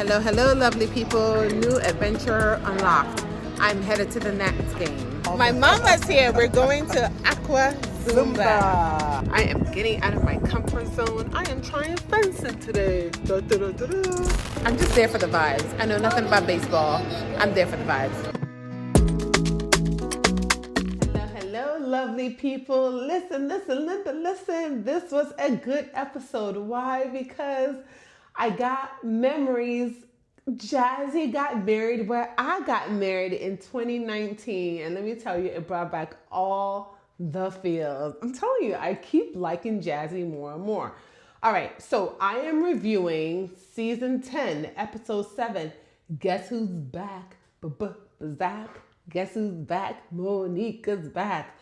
Hello, lovely people. New adventure unlocked. I'm headed to the next game. My mama's here. We're going to Aqua Zumba. I am getting out of my comfort zone. I am trying fencing today. I'm just there for the vibes. I know nothing about baseball. I'm there for the vibes. Hello, lovely people. Listen. This was a good episode. Why? Because I got memories. Jassi got married where I got married in 2019. And let me tell you, it brought back all the feels. I'm telling you, I keep liking Jassi more and more. All right, so I am reviewing season 10, episode 7. Guess who's back? Zach. Guess who's back? Monica's back.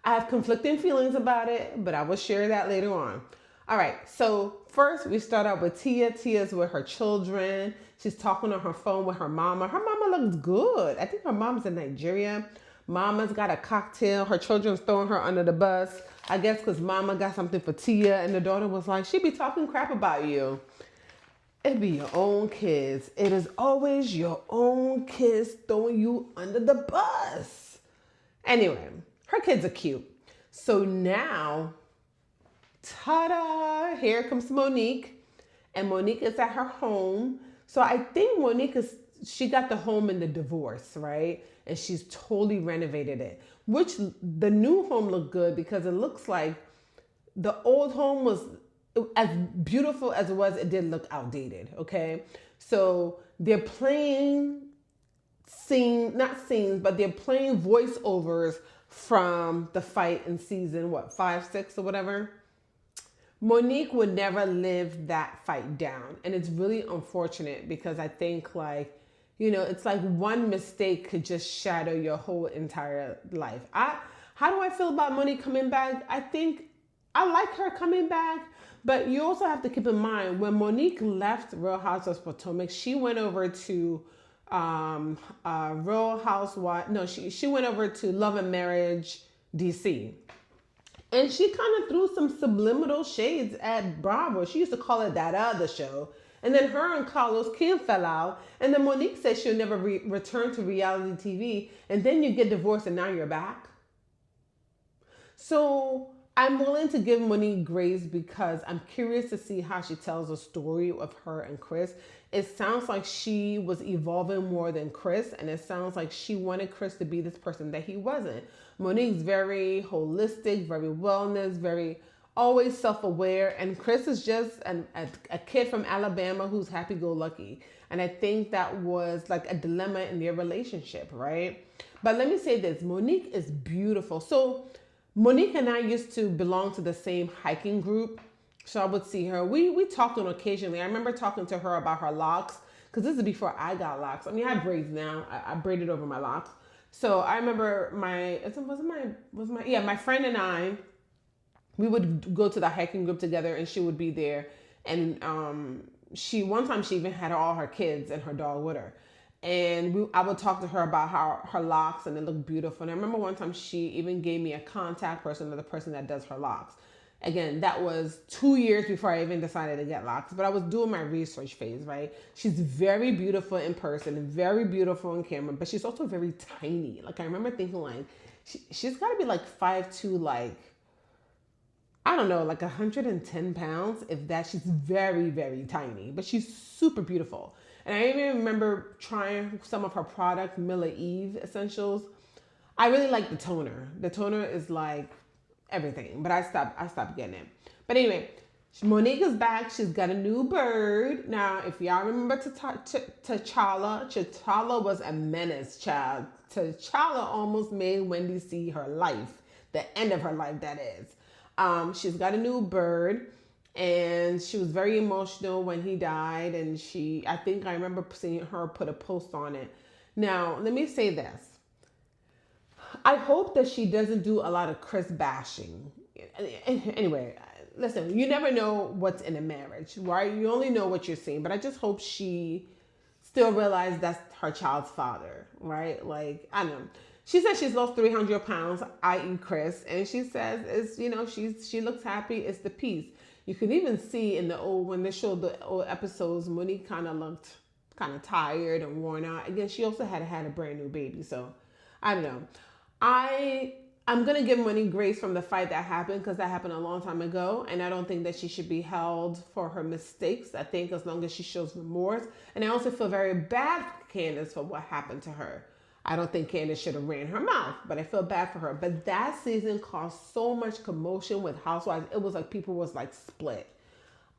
I have conflicting feelings about it, but I will share that later on. All right, so first we start out with Tia. Tia's with her children. She's talking on her phone with her mama. Her mama looks good. I think her mom's in Nigeria. Mama's got a cocktail. Her children's throwing her under the bus. I guess because mama got something for Tia, and the daughter was like, she be talking crap about you. It be your own kids. It is always your own kids throwing you under the bus. Anyway, her kids are cute. So now, ta-da, here comes Monique. And Monique is at her home. So I think she got the home in the divorce, right? And she's totally renovated it. Which the new home looked good because it looks like the old home was, as beautiful as it was, it did look outdated, okay? So they're playing but they're playing voiceovers from the fight in season, 5, 6 or whatever. Monique would never live that fight down. And it's really unfortunate because I think it's like one mistake could just shatter your whole entire life. How do I feel about Monique coming back? I think I like her coming back, but you also have to keep in mind when Monique left Real Housewives of Potomac, she went over to Real Housewives. No, she went over to Love and Marriage DC. And she kind of threw some subliminal shades at Bravo. She used to call it that other show. And then her and Carlos King fell out. And then Monique said she'll never return to reality TV. And then you get divorced and now you're back. So I'm willing to give Monique grace because I'm curious to see how she tells the story of her and Chris. It sounds like she was evolving more than Chris. And it sounds like she wanted Chris to be this person that he wasn't. Monique's very holistic, very wellness, very always self-aware. And Chris is just a kid from Alabama who's happy-go-lucky. And I think that was like a dilemma in their relationship, right? But let me say this, Monique is beautiful. So Monique and I used to belong to the same hiking group. So I would see her. We talked on occasionally. I remember talking to her about her locks because this is before I got locks. I mean, I have braids now. I braided over my locks. So I remember my friend and I, we would go to the hiking group together and she would be there. And one time she even had all her kids and her dog with her. And I would talk to her about how her locks and it looked beautiful. And I remember one time she even gave me a contact person of the person that does her locks. Again, that was 2 years before I even decided to get locks, but I was doing my research phase, right? She's very beautiful in person, very beautiful on camera, but she's also very tiny. Like I remember thinking she's gotta be 5'2", I don't know, 110 pounds, if that. She's very, very tiny, but she's super beautiful. And I even remember trying some of her product, Milla Eve Essentials. I really like the toner. The toner is everything, but I stopped getting it. But anyway, Monique is back. She's got a new bird. Now, if y'all remember T'Challa was a menace, child. T'Challa almost made Wendy see her life, the end of her life, that is. She's got a new bird, and she was very emotional when he died, and I think I remember seeing her put a post on it. Now, let me say this. I hope that she doesn't do a lot of Chris bashing. Anyway, listen, you never know what's in a marriage, right? You only know what you're seeing. But I just hope she still realizes that's her child's father, right? I don't know. She says she's lost 300 pounds, i.e. Chris. And she says, she looks happy. It's the peace. You could even see when they showed the old episodes, Monique kind of looked kind of tired and worn out. Again, she also had a brand new baby, so I don't know. I'm gonna give Monique grace from the fight that happened, because that happened a long time ago, and I don't think that she should be held for her mistakes. I think as long as she shows remorse, and I also feel very bad for Candace for what happened to her. I don't think Candace should have ran her mouth, but I feel bad for her. But that season caused so much commotion with Housewives. It was like people was like split.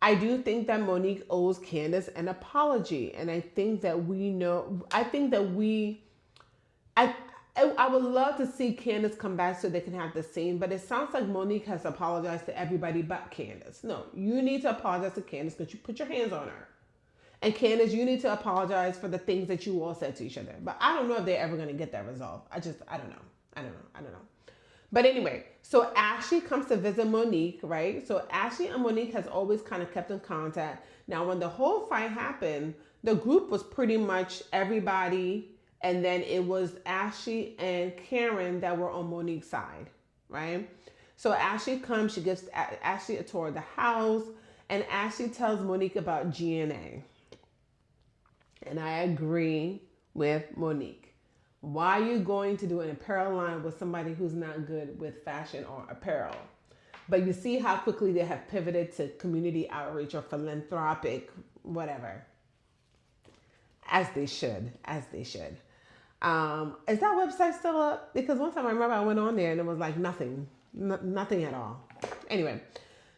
I do think that Monique owes Candace an apology, and I think that I would love to see Candace come back so they can have the same, but it sounds like Monique has apologized to everybody but Candace. No, you need to apologize to Candace because you put your hands on her. And Candace, you need to apologize for the things that you all said to each other. But I don't know if they're ever going to get that resolved. I don't know. But anyway, so Ashley comes to visit Monique, right? So Ashley and Monique has always kind of kept in contact. Now, when the whole fight happened, the group was pretty much everybody, and then it was Ashley and Karen that were on Monique's side, right? So Ashley comes, she gives Ashley a tour of the house, and Ashley tells Monique about GNA. And I agree with Monique. Why are you going to do an apparel line with somebody who's not good with fashion or apparel? But you see how quickly they have pivoted to community outreach or philanthropic, whatever. As they should. Is that website still up? Because one time I remember I went on there and it was like nothing at all. Anyway,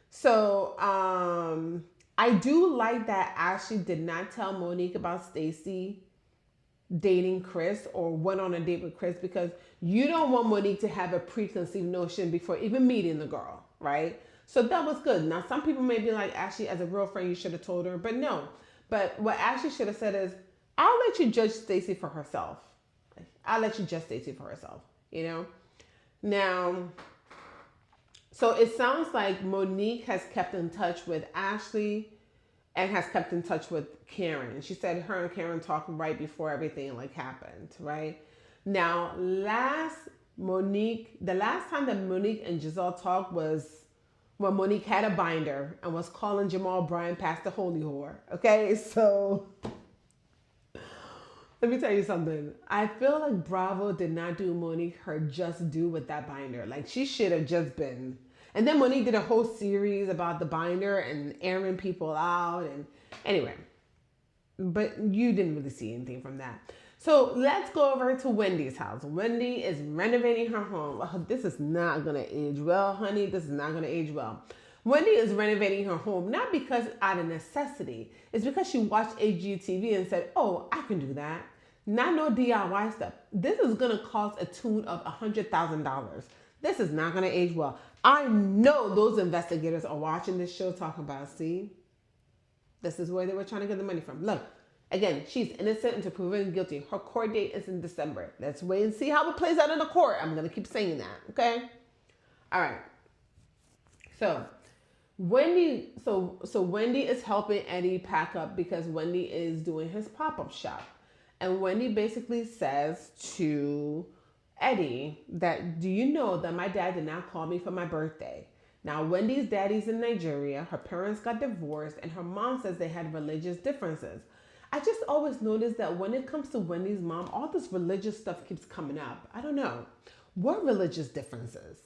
so I do like that Ashley did not tell Monique about Stacey dating Chris or went on a date with Chris, because you don't want Monique to have a preconceived notion before even meeting the girl, right? So that was good. Now, some people may be like, Ashley, as a real friend, you should have told her, but no. But what Ashley should have said is, I'll let you judge Stacey for herself. You know? Now, so it sounds like Monique has kept in touch with Ashley and has kept in touch with Karen. She said her and Karen talked right before everything like happened, right? Now, the last time that Monique and Giselle talked was when Monique had a binder and was calling Jamal Bryan past the holy whore. Okay, so let me tell you something. I feel like Bravo did not do Monique her just due with that binder. Like, she should have just been. And then Monique did a whole series about the binder and airing people out. And anyway, but you didn't really see anything from that. So let's go over to Wendy's house. Wendy is renovating her home. Oh, this is not going to age well, honey. This is not going to age well. Wendy is renovating her home, not because out of necessity. It's because she watched HGTV and said, oh, I can do that. Not no DIY stuff. This is going to cost a tune of $100,000. This is not going to age well. I know those investigators are watching this show talking about, see, this is where they were trying to get the money from. Look, again, she's innocent until proven guilty. Her court date is in December. Let's wait and see how it plays out in the court. I'm going to keep saying that, okay? All right. So Wendy is helping Eddie pack up because Wendy is doing his pop-up shop. And Wendy basically says to Eddie that, do you know that my dad did not call me for my birthday? Now, Wendy's daddy's in Nigeria. Her parents got divorced, and her mom says they had religious differences. I just always notice that when it comes to Wendy's mom, all this religious stuff keeps coming up. I don't know. What religious differences?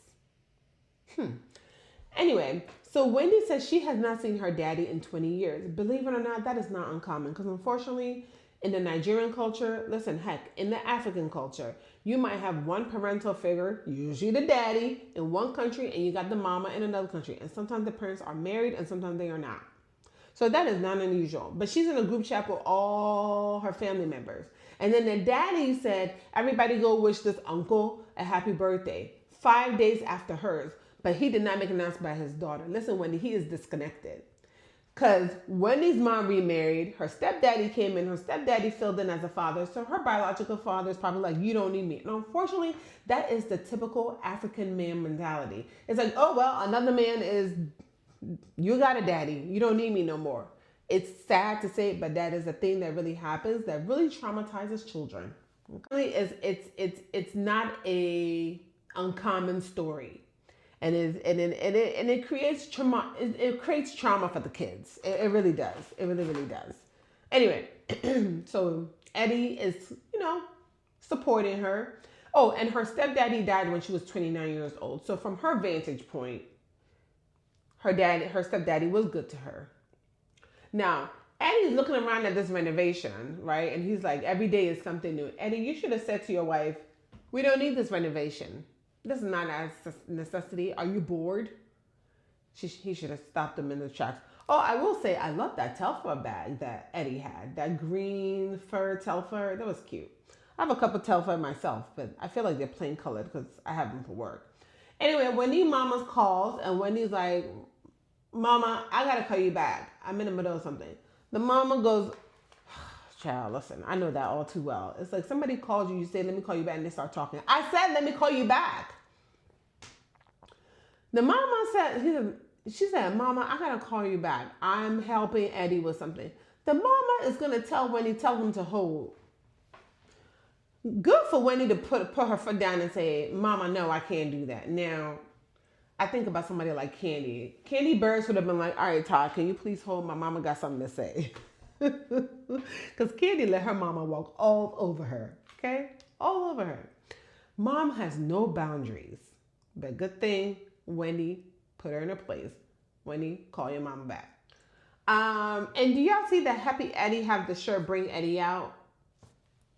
Anyway, so Wendy says she has not seen her daddy in 20 years. Believe it or not, that is not uncommon, because unfortunately, in the Nigerian culture, listen, heck, in the African culture, you might have one parental figure, usually the daddy, in one country, and you got the mama in another country. And sometimes the parents are married and sometimes they are not. So that is not unusual. But she's in a group chat with all her family members. And then the daddy said, everybody go wish this uncle a happy birthday, 5 days after hers. But he did not make an announcement by his daughter. Listen, Wendy, he is disconnected. Because Wendy's mom remarried, her stepdaddy came in, her stepdaddy filled in as a father, so her biological father is probably like, you don't need me. And unfortunately, that is the typical African man mentality. It's like, oh, well, another man is, you got a daddy, you don't need me no more. It's sad to say, but that is a thing that really happens, that really traumatizes children. Okay? It's not a uncommon story. And it creates trauma. It creates trauma for the kids. It really does. It really, really does. Anyway, so Eddie is, supporting her. Oh, and her stepdaddy died when she was 29 years old. So from her vantage point, her stepdaddy was good to her. Now, Eddie's looking around at this renovation, right? And he's like, every day is something new. Eddie, you should have said to your wife, we don't need this renovation. This is not a necessity. Are you bored? He should have stopped him in the tracks. Oh, I will say, I love that Telfar bag that Eddie had. That green fur Telfar. That was cute. I have a couple Telfar myself, but I feel like they're plain colored because I have them for work. Anyway, Wendy mama's calls, and Wendy's like, Mama, I got to call you back. I'm in the middle of something. The mama goes, child, listen, I know that all too well. It's like somebody calls you, you say, let me call you back, and they start talking. I said, let me call you back. The mama said, she said, Mama, I got to call you back. I'm helping Eddie with something. The mama is going to tell him to hold. Good for Wendy to put her foot down and say, Mama, no, I can't do that. Now, I think about somebody like Candy. Candy Burris would have been like, all right, Todd, can you please hold? My mama got something to say. Because Candy let her mama walk all over her, okay? All over her. Mom has no boundaries. But good thing Wendy put her in her place. Wendy, call your mama back. And do y'all see that Happy Eddie have the shirt Bring Eddie Out?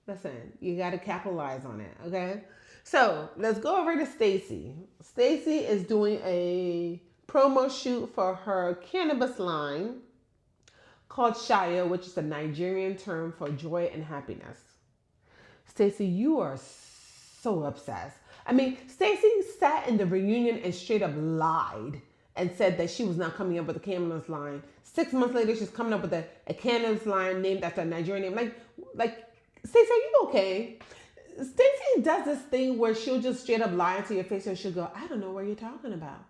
Listen, you got to capitalize on it, okay? So let's go over to Stacey. Stacey is doing a promo shoot for her cannabis line called Shaya, which is a Nigerian term for joy and happiness. Stacey, you are so obsessed. I mean, Stacey sat in the reunion and straight up lied and said that she was not coming up with a cannabis line. 6 months later, she's coming up with a cannabis line named after a Nigerian name. Like, Stacey, are you okay? Stacey does this thing where she'll just straight up lie to your face and she'll go, I don't know what you're talking about.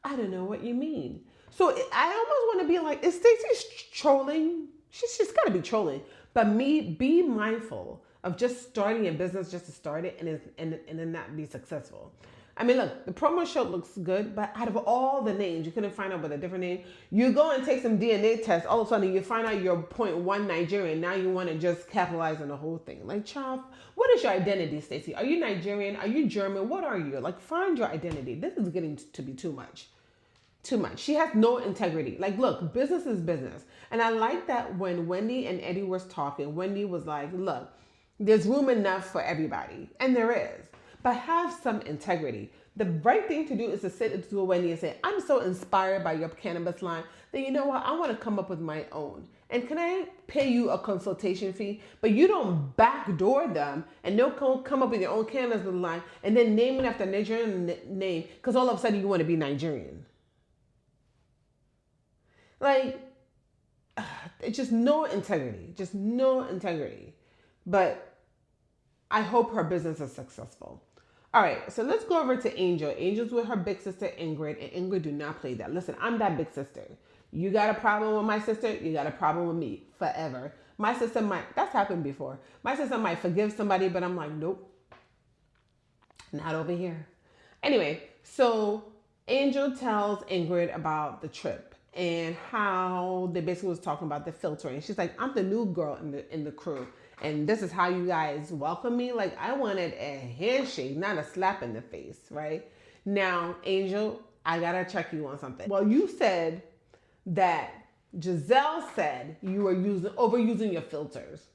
I don't know what you mean. So I almost want to be like, is Stacey trolling? She's got to be trolling. But be mindful of just starting a business just to start it and then not be successful. I mean, look, the promo show looks good, but out of all the names, you couldn't find out with a different name. You go and take some DNA tests, all of a sudden you find out you're 0.1 Nigerian. Now you want to just capitalize on the whole thing. Like, child, what is your identity, Stacey? Are you Nigerian? Are you German? What are you? Like, find your identity. This is getting to be too much. Too much. She has no integrity. Like, look, business is business. And I like that when Wendy and Eddie was talking, Wendy was like, look, there's room enough for everybody. And there is. But have some integrity. The right thing to do is to sit to Wendy and say, I'm so inspired by your cannabis line that, you know what, I want to come up with my own. And can I pay you a consultation fee? But you don't backdoor them and they'll come up with your own cannabis line and then name it after a Nigerian name because all of a sudden you want to be Nigerian. Like, it's just no integrity. Just no integrity. But I hope her business is successful. All right, so let's go over to Angel. Angel's with her big sister, Ingrid, and Ingrid do not play that. Listen, I'm that big sister. You got a problem with my sister, you got a problem with me forever. My sister might, that's happened before. My sister might forgive somebody, but I'm like, nope, not over here. Anyway, so Angel tells Ingrid about the trip and how they basically was talking about the filtering. She's like, I'm the new girl in the crew. And this is how you guys welcome me. Like, I wanted a handshake, not a slap in the face, right? Now, Angel, I gotta check you on something. Well, you said that Giselle said you were overusing your filters.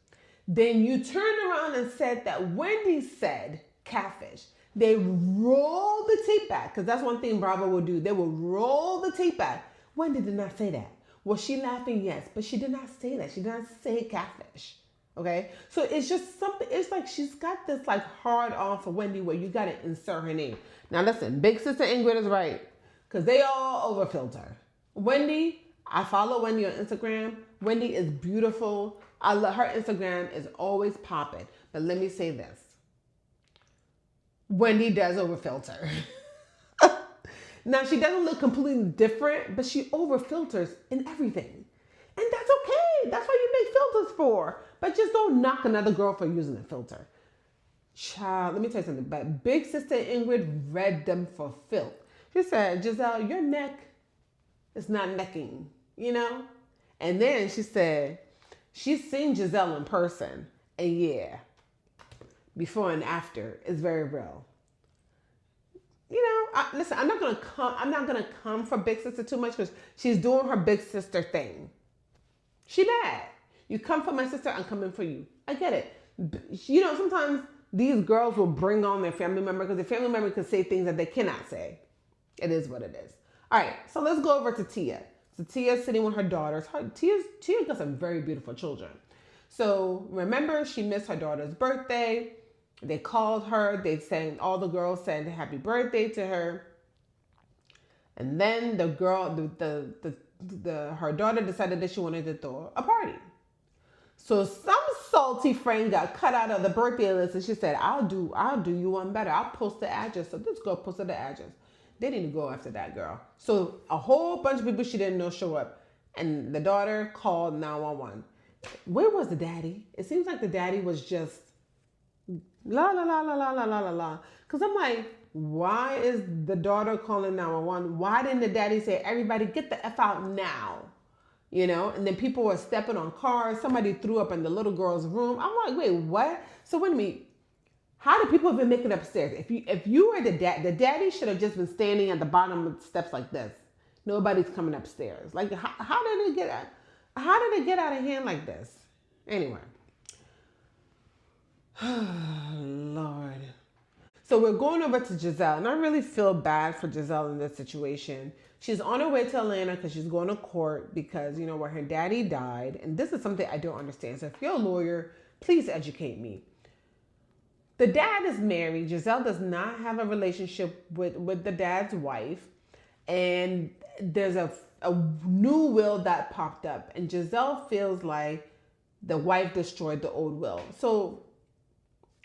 Then you turned around and said that Wendy said catfish. They roll the tape back, because that's one thing Bravo will do. They will roll the tape back. Wendy did not say that. Was she laughing? Yes, but she did not say that. She did not say catfish. Okay, so it's just something, it's like she's got this like hard on for Wendy where you got to insert her name. Now listen, big sister Ingrid is right because they all over filter. Wendy, I follow Wendy on Instagram. Wendy is beautiful. I love her. Instagram is always popping. But let me say this. Wendy does over filter. Now she doesn't look completely different, but she over filters in everything. And that's okay. That's what you make filters for. But just don't knock another girl for using a filter. Child, let me tell you something. But big sister Ingrid read them for filth. She said, Giselle, your neck is not necking, you know? And then she said, She's seen Giselle in person. And yeah, before and after is very real. Listen, I'm not gonna come for Big Sister too much because she's doing her Big Sister thing. She mad. You come for my sister, I'm coming for you. I get it. Sometimes these girls will bring on their family member because their family member can say things that they cannot say. It is what it is. All right, so let's go over to Tia. So Tia's sitting with her daughters. Tia got some very beautiful children. So remember, she missed her daughter's birthday. They called her. All the girls sang happy birthday to her. And then the girl, her daughter decided that she wanted to throw a party. So some salty friend got cut out of the birthday list, and she said, I'll do you one better. I'll post the address. So this girl posted the address. They didn't go after that girl. So a whole bunch of people she didn't know show up. And the daughter called 911. Where was the daddy? It seems like the daddy was just la la la la la la la la la. Because I'm like, why is the daughter calling 911? Why didn't the daddy say, everybody get the F out now? And then people were stepping on cars. Somebody threw up in the little girl's room. I'm like, wait, what? So wait a minute. How do people even make it upstairs? If you were the daddy should have just been standing at the bottom of the steps like this. Nobody's coming upstairs. Like, how did it get out of hand like this? Anyway. Lord. So we're going over to Giselle, and I really feel bad for Giselle in this situation. She's on her way to Atlanta because she's going to court because, where her daddy died. And this is something I don't understand. So if you're a lawyer, please educate me. The dad is married. Giselle does not have a relationship with the dad's wife. And there's a new will that popped up. And Giselle feels like the wife destroyed the old will. So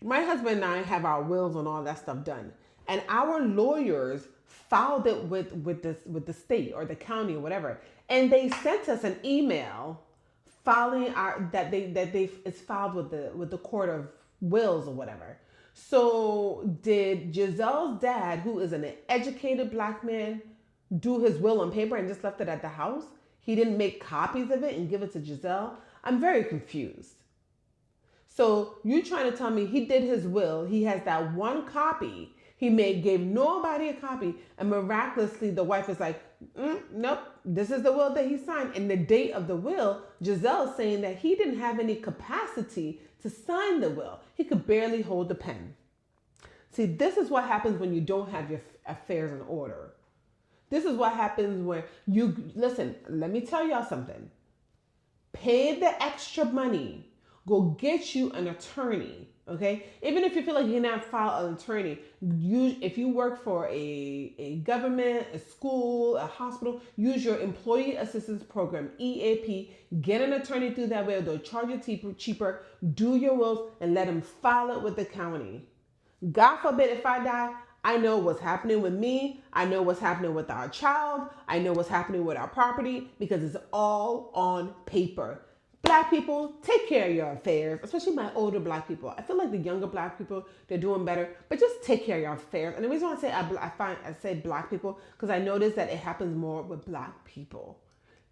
my husband and I have our wills and all that stuff done. And our lawyers filed it with the state or the county or whatever. And they sent us an email filing it's filed with the court of wills or whatever. So did Giselle's dad, who is an educated black man, do his will on paper and just left it at the house? He didn't make copies of it and give it to Giselle? I'm very confused. So you're trying to tell me he did his will, he has that one copy, gave nobody a copy, and miraculously the wife is like, nope, this is the will that he signed. And the date of the will, Giselle is saying that he didn't have any capacity to sign the will. He could barely hold the pen. See, this is what happens when you don't have your affairs in order. This is what happens when listen, let me tell y'all something. Pay the extra money. Go get you an attorney, okay? Even if you feel like you cannot file an attorney, if you work for a government, a school, a hospital, use your Employee Assistance Program, EAP. Get an attorney through that way. They'll charge you cheaper. Do your wills and let them file it with the county. God forbid if I die, I know what's happening with me. I know what's happening with our child. I know what's happening with our property because it's all on paper. Black people, take care of your affairs, especially my older black people. I feel like the younger black people, they're doing better, but just take care of your affairs. And the reason why I say black people, because I notice that it happens more with black people.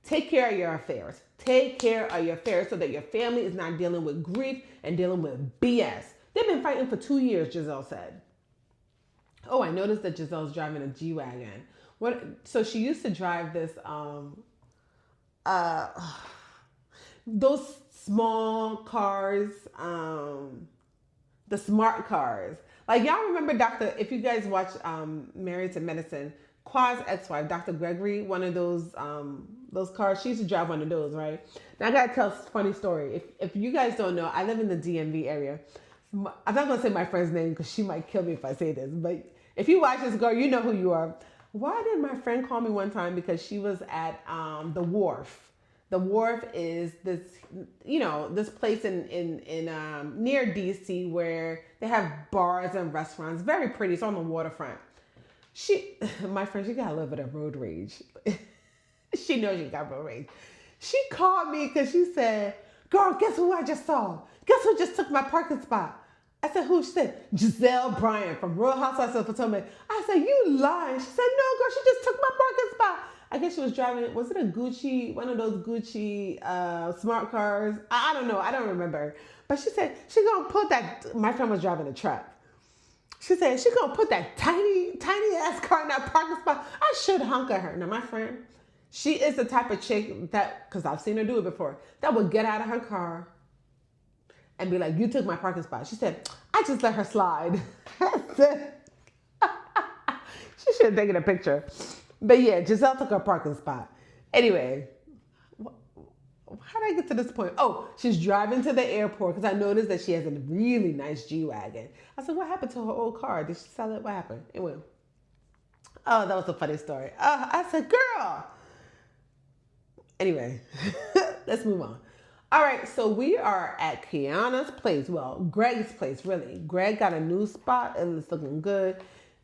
Take care of your affairs. Take care of your affairs so that your family is not dealing with grief and dealing with BS. They've been fighting for 2 years, Giselle said. Oh, I noticed that Giselle's driving a G-Wagon. So she used to drive this, those small cars, the smart cars. Like, y'all remember if you guys watch Married to Medicine, Quad's ex-wife, Dr. Gregory, one of those cars, she used to drive one of those, right? Now I gotta tell a funny story. If you guys don't know, I live in the DMV area. I'm not gonna say my friend's name because she might kill me if I say this, but if you watch this girl, you know who you are. Why did my friend call me one time? Because she was at the Wharf. The Wharf is this, this place in near DC where they have bars and restaurants. Very pretty. It's on the waterfront. My friend, she got a little bit of road rage. She knows she got road rage. She called me because she said, girl, guess who I just saw? Guess who just took my parking spot? I said, who? She said, Giselle Bryant from Real Housewives of Potomac. I said, you lying. She said, no, girl, she just took my parking spot. I guess she was driving, was it a Gucci, one of those Gucci smart cars? I don't know. I don't remember. But she said, she gonna put that, my friend was driving a truck. She said, she gonna put that tiny ass car in that parking spot. I should honk at her. Now, my friend, she is the type of chick that, because I've seen her do it before, that would get out of her car and be like, you took my parking spot. She said, I just let her slide. She should have taken a picture. But yeah, Giselle took her parking spot. Anyway, how did I get to this point? Oh, she's driving to the airport because I noticed that she has a really nice G-Wagon. I said, what happened to her old car? Did she sell it? What happened? Anyway. Oh, that was a funny story. I said, girl. Anyway, let's move on. All right, so we are at Keiarna's place. Well, Greg's place, really. Greg got a new spot and it's looking good.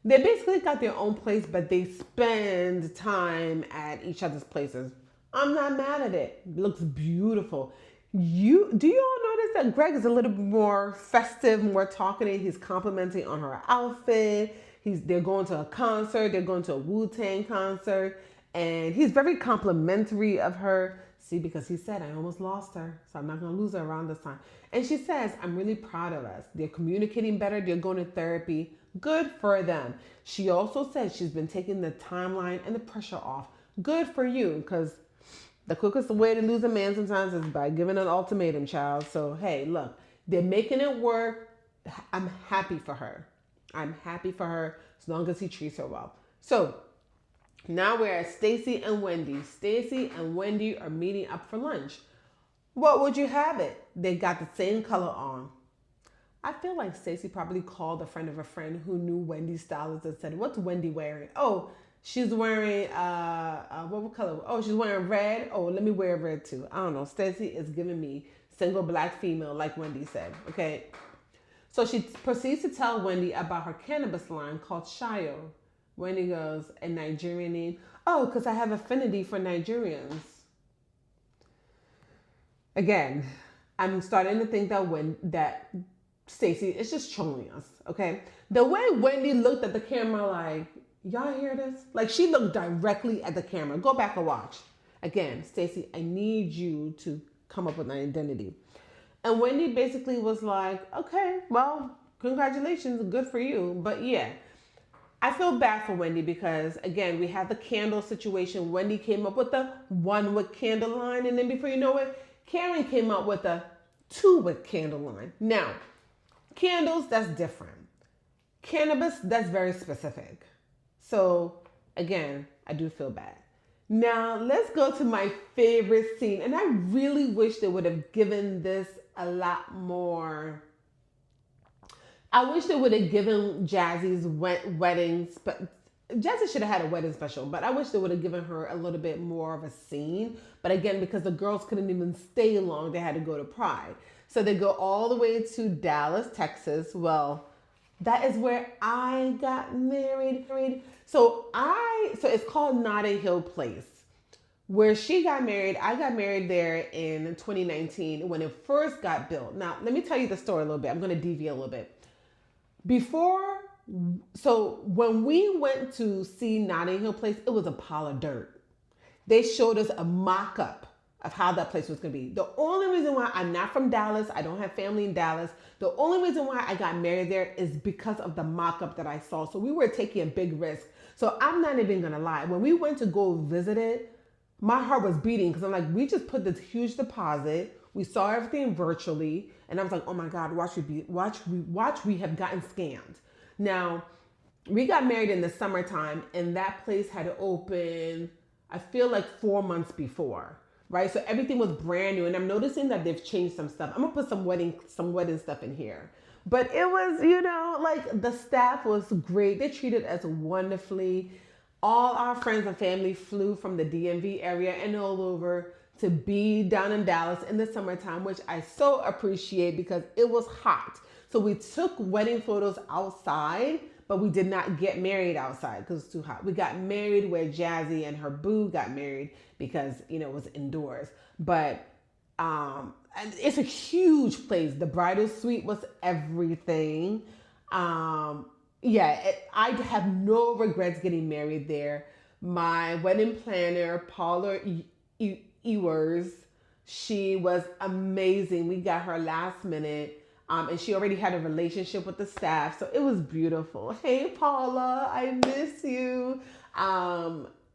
They basically got their own place, but they spend time at each other's places. I'm not mad at it. It looks beautiful. Do you all notice that Greg is a little bit more festive, more talkative? He's complimenting on her outfit. They're going to a concert. They're going to a Wu-Tang concert. And he's very complimentary of her. See, because he said, I almost lost her, so I'm not going to lose her around this time. And she says, I'm really proud of us. They're communicating better. They're going to therapy. Good for them. She also said she's been taking the timeline and the pressure off. Good for you, because the quickest way to lose a man sometimes is by giving an ultimatum, child. So, hey, look, they're making it work. I'm happy for her. I'm happy for her as long as he treats her well. So, now we're at Stacey and Wendy. Stacey and Wendy are meeting up for lunch. What would you have it? They got the same color on. I feel like Stacey probably called a friend of a friend who knew Wendy's stylist and said, what's Wendy wearing? Oh, she's wearing, what color? Oh, she's wearing red. Oh, let me wear red too. I don't know. Stacey is giving me single black female like Wendy said, okay? So she proceeds to tell Wendy about her cannabis line called Shayo. Wendy goes, a Nigerian name? Oh, because I have affinity for Nigerians. Again, I'm starting to think that Stacey is just trolling us, okay? The way Wendy looked at the camera like, y'all hear this? Like she looked directly at the camera. Go back and watch. Again, Stacey, I need you to come up with an identity. And Wendy basically was like, okay, well, congratulations, good for you. But yeah, I feel bad for Wendy because, again, we had the candle situation. Wendy came up with the 1-wick candle line. And then before you know it, Karen came up with a 2-wick candle line. Now, candles, that's different. Cannabis, that's very specific. So, again, I do feel bad. Now, let's go to my favorite scene. And I really wish they would have given this a lot more. I wish they would have given Jassi's weddings, but Jassi should have had a wedding special, but I wish they would have given her a little bit more of a scene. But again, because the girls couldn't even stay long, they had to go to Pride. So they go all the way to Dallas, Texas. Well, that is where I got married. So it's called Notting Hill Place. Where she got married, I got married there in 2019 when it first got built. Now, let me tell you the story a little bit. I'm going to deviate a little bit. So when we went to see Notting Hill Place, it was a pile of dirt. They showed us a mock-up of how that place was going to be. The only reason why I'm not from Dallas, I don't have family in Dallas. The only reason why I got married there is because of the mock-up that I saw. So we were taking a big risk. So I'm not even going to lie. When we went to go visit it, my heart was beating because I'm like, we just put this huge deposit. We saw everything virtually. And I was like, oh my God, watch we have gotten scammed. Now, we got married in the summertime and that place had opened, I feel like 4 months before, right? So everything was brand new. And I'm noticing that they've changed some stuff. I'm gonna put some wedding stuff in here. But it was, like the staff was great. They treated us wonderfully. All our friends and family flew from the DMV area and all over to be down in Dallas in the summertime, which I so appreciate because it was hot. So we took wedding photos outside, but we did not get married outside because it's too hot. We got married where Jassi and her boo got married because, it was indoors. But and it's a huge place. The bridal suite was everything. I have no regrets getting married there. My wedding planner, Paula Ewers, she was amazing. We got her last minute. And she already had a relationship with the staff, so it was beautiful. Hey Paula, I miss you.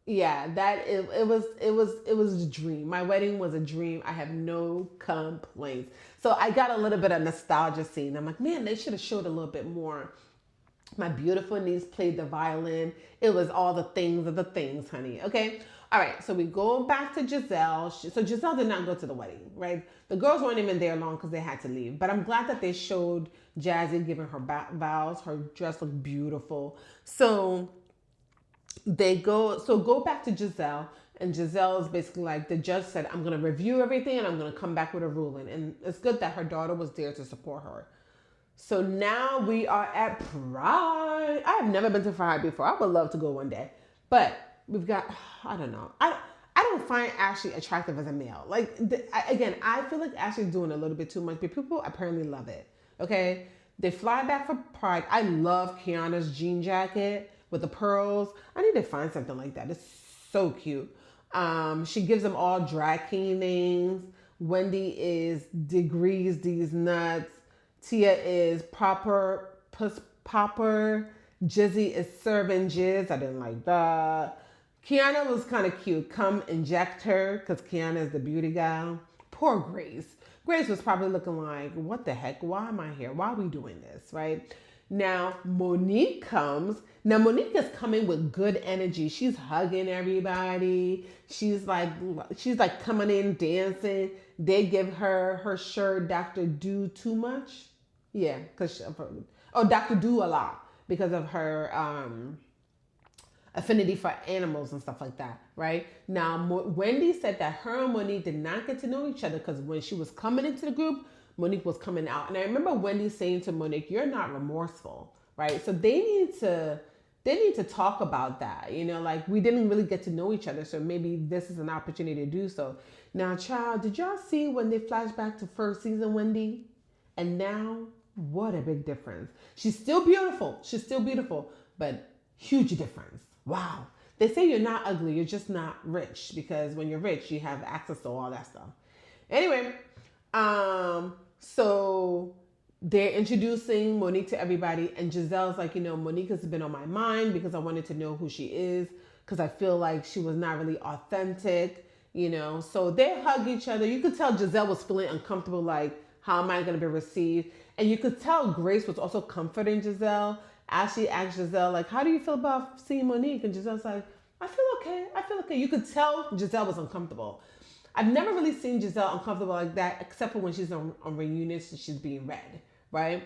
Yeah, it was a dream. My wedding was a dream. I have no complaints. So I got a little bit of nostalgia scene. I'm like, man, they should have showed a little bit more. My beautiful niece played the violin. It was all the things of the things, honey. Okay. All right. So we go back to Giselle. So Giselle did not go to the wedding, right? The girls weren't even there long because they had to leave. But I'm glad that they showed Jassi giving her vows. Her dress looked beautiful. So go back to Giselle. And Giselle is basically like, the judge said, I'm going to review everything and I'm going to come back with a ruling. And it's good that her daughter was there to support her. So now we are at Pride. I have never been to Pride before. I would love to go one day. But we've got, I don't know. I don't find Ashley attractive as a male. Like, again, I feel like Ashley's doing a little bit too much, but people apparently love it. Okay? They fly back for Pride. I love Keiarna's jean jacket with the pearls. I need to find something like that. It's so cute. She gives them all drag king names. Wendy is degrees these nuts. Tia is proper puss popper. Jizzy is serving jizz. I didn't like that. Keiarna was kind of cute. Come inject her because Keiarna is the beauty gal. Poor Grace. Grace was probably looking like, what the heck? Why am I here? Why are we doing this? Right? Now, Monique comes. Now, Monique is coming with good energy. She's hugging everybody. She's like coming in dancing. They give her shirt, Dr. Do Too Much. Yeah, because Dr. Do a lot because of her affinity for animals and stuff like that, right? Now, Wendy said that her and Monique did not get to know each other because when she was coming into the group, Monique was coming out. And I remember Wendy saying to Monique, you're not remorseful, right? So they need to talk about that. You know, like we didn't really get to know each other. So maybe this is an opportunity to do so. Now, child, did y'all see when they flash back to first season, Wendy? And now, what a big difference. She's still beautiful, but huge difference. Wow. They say you're not ugly, you're just not rich because when you're rich, you have access to all that stuff. Anyway, so they're introducing Monique to everybody and Giselle's like, Monique has been on my mind because I wanted to know who she is because I feel like she was not really authentic, So they hug each other. You could tell Giselle was feeling uncomfortable, like, how am I going to be received? And you could tell Grace was also comforting Giselle. Ashley asked Giselle, like, how do you feel about seeing Monique? And Giselle's like, I feel okay. You could tell Giselle was uncomfortable. I've never really seen Giselle uncomfortable like that, except for when she's on reunions and she's being read, right?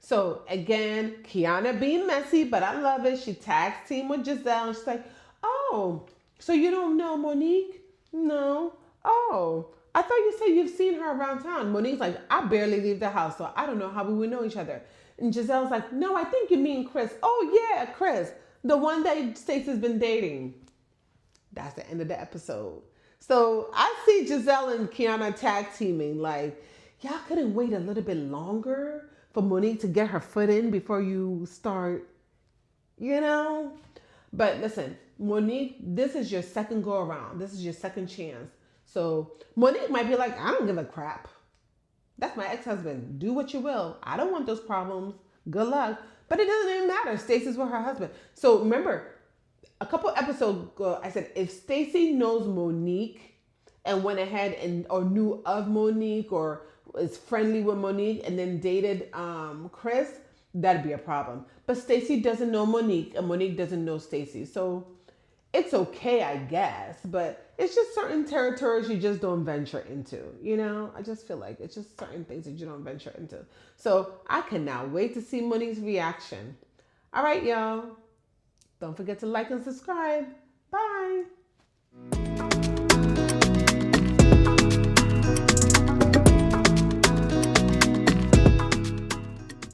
So again, Keiarna being messy, but I love it. She tags team with Giselle and she's like, oh, so you don't know Monique? No. Oh, I thought you said you've seen her around town. Monique's like, I barely leave the house, so I don't know how we would know each other. And Giselle's like, no, I think you mean Chris. Oh yeah, Chris, the one that Stacey's been dating. That's the end of the episode. So I see Giselle and Keiarna tag teaming. Like, y'all couldn't wait a little bit longer for Monique to get her foot in before you start, But listen, Monique, this is your second go around. This is your second chance. So Monique might be like, I don't give a crap. That's my ex-husband. Do what you will. I don't want those problems. Good luck. But it doesn't even matter. Stacey's with her husband. So remember, a couple episodes ago, I said, if Stacey knows Monique and went ahead or knew of Monique or is friendly with Monique and then dated Chris, that'd be a problem. But Stacey doesn't know Monique and Monique doesn't know Stacey. So it's okay, I guess, but it's just certain territories you just don't venture into, I just feel like it's just certain things that you don't venture into. So I cannot wait to see Monique's reaction. All right, y'all. Don't forget to like and subscribe. Bye.